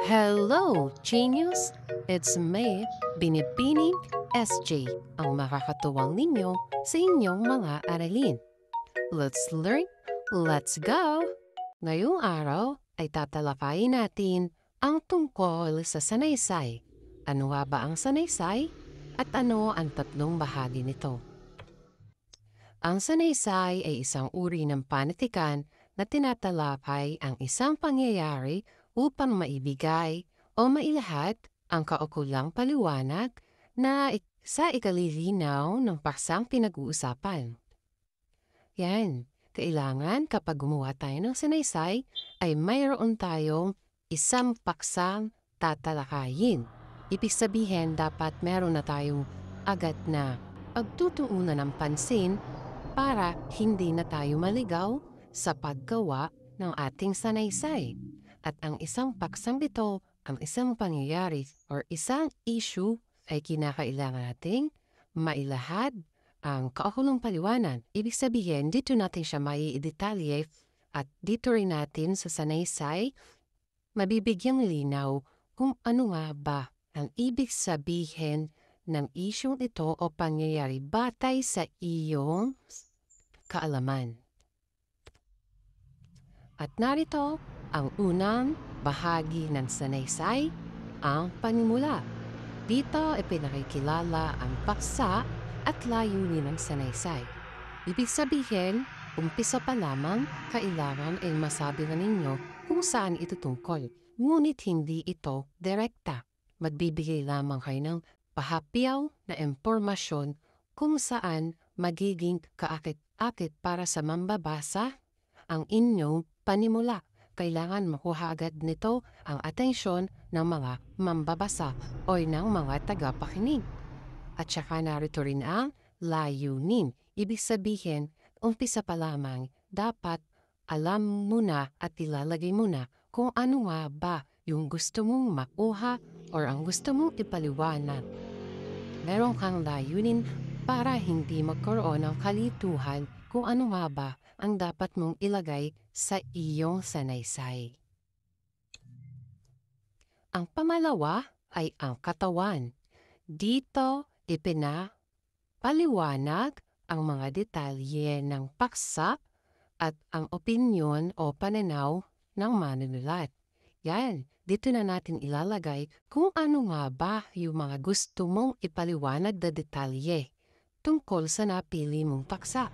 Hello, genius! It's me, Binibining SJ, ang makakatuwang ninyo sa inyong mga aralin. Let's learn, let's go! Ngayong araw ay tatalakayin natin ang tungkol sa sanaysay. Ano nga ba ang sanaysay? At ano ang tatlong bahagi nito? Ang sanaysay ay isang uri ng panitikan na tinatalakay ang isang pangyayari upang maibigay o mailahad ang kaukulang paliwanag na sa ikalilinaw ng paksang pinag-uusapan. Yan, kailangan kapag gumawa tayo ng sanaysay ay mayroon tayong isang paksang tatalakayin. Ibig sabihin dapat meron na tayong agad na pagtutuunan ng pansin para hindi na tayo maligaw sa paggawa ng ating sanaysay. At ang isang paksang ito, ang isang pangyayari o isang issue ay kinakailangan nating mailahad ang kaukulong paliwanag. Ibig sabihin, dito natin siya maidetalye at dito rin natin sa sanaysay mabibigyang linaw kung ano nga ba ang ibig sabihin ng issue ito o pangyayari batay sa iyong kaalaman. At narito ang unang bahagi ng sanaysay, ang panimula. Dito ipinakikilala ang paksa at layunin ng sanaysay. Ibig sabihin, umpisa pa lamang, kailangan ay masabi na ninyo kung saan ito tungkol. Ngunit hindi ito direkta. Magbibigay lamang kayo ng pahapyaw na impormasyon kung saan magiging kaakit-akit para sa mambabasa ang inyong panimula. Kailangan makuha agad nito ang atensyon ng mga mambabasa o ng mga tagapakinig. At saka narito rin ang layunin. Ibig sabihin, umpisa pa lamang, dapat alam mo na at ilalagay mo na kung ano nga ba yung gusto mong makuha o ang gusto mong ipaliwanag. Meron kang layunin para hindi magkaroon ng kalituhan kung ano nga ba ang dapat mong ilagay sa iyong sanaysay. Ang pamalawa ay ang katawan. Dito ipinapaliwanag ang mga detalye ng paksa at ang opinyon o pananaw ng manunulat. Yan, dito na natin ilalagay kung ano nga ba yung mga gusto mong ipaliwanag na detalye tungkol sa napili mong paksa.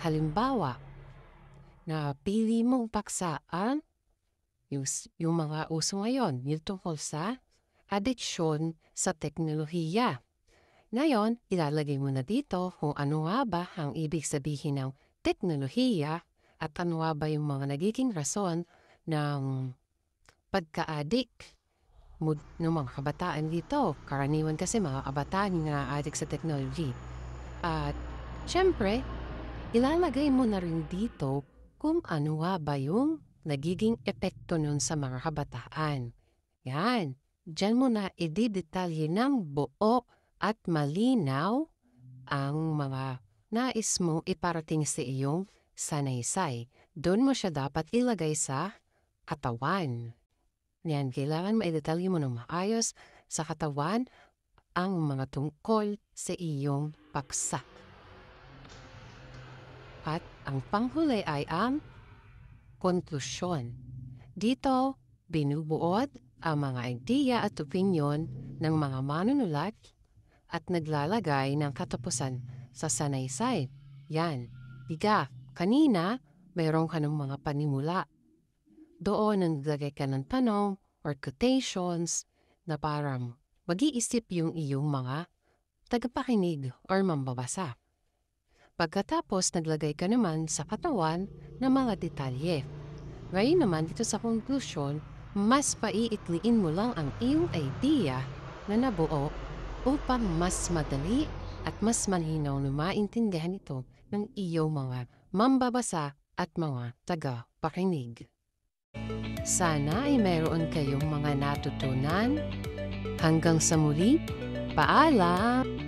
Halimbawa, napili mong paksaan yung mga uso ngayon, yung tungkol sa adiksyon sa teknolohiya. Ngayon, ilalagay mo na dito kung ano nga ba ang ibig sabihin ng teknolohiya at ano nga ba yung mga nagiging rason ng pagka-addict ng mga kabataan dito. Karaniwan kasi mga kabataan yung na-addict sa technology. At syempre, ilalagay mo na rin dito kung ano nga ba yung nagiging epekto nun sa mga kabataan. Yan, dyan mo na ididetalye ng buo at malinaw ang mga nais mong iparating sa iyong sanaysay. Doon mo siya dapat ilagay sa katawan. Yan, kailangan maidetalye mo ng maayos sa katawan ang mga tungkol sa iyong paksa. At ang panghuli ay ang konklusyon. Dito, binubuod ang mga ideya at opinyon ng mga manunulat at naglalagay ng katapusan sa sanaysay. Yan, biga, kanina, mayroon ka ng mga panimula. Doon naglagay ka ng tanong or quotations na parang mag-iisip yung iyong mga tagapakinig or mambabasa. Pagkatapos, naglagay ka naman sa katawan ng mga detalye. Ngayon naman, dito sa konklusyon, mas paiikliin mo lang ang iyong idea na nabuo upang mas madali at mas malinaw na maintindihan ito ng iyong mga mambabasa at mga tagapakinig. Sana ay mayroon kayong mga natutunan. Hanggang sa muli, paalam!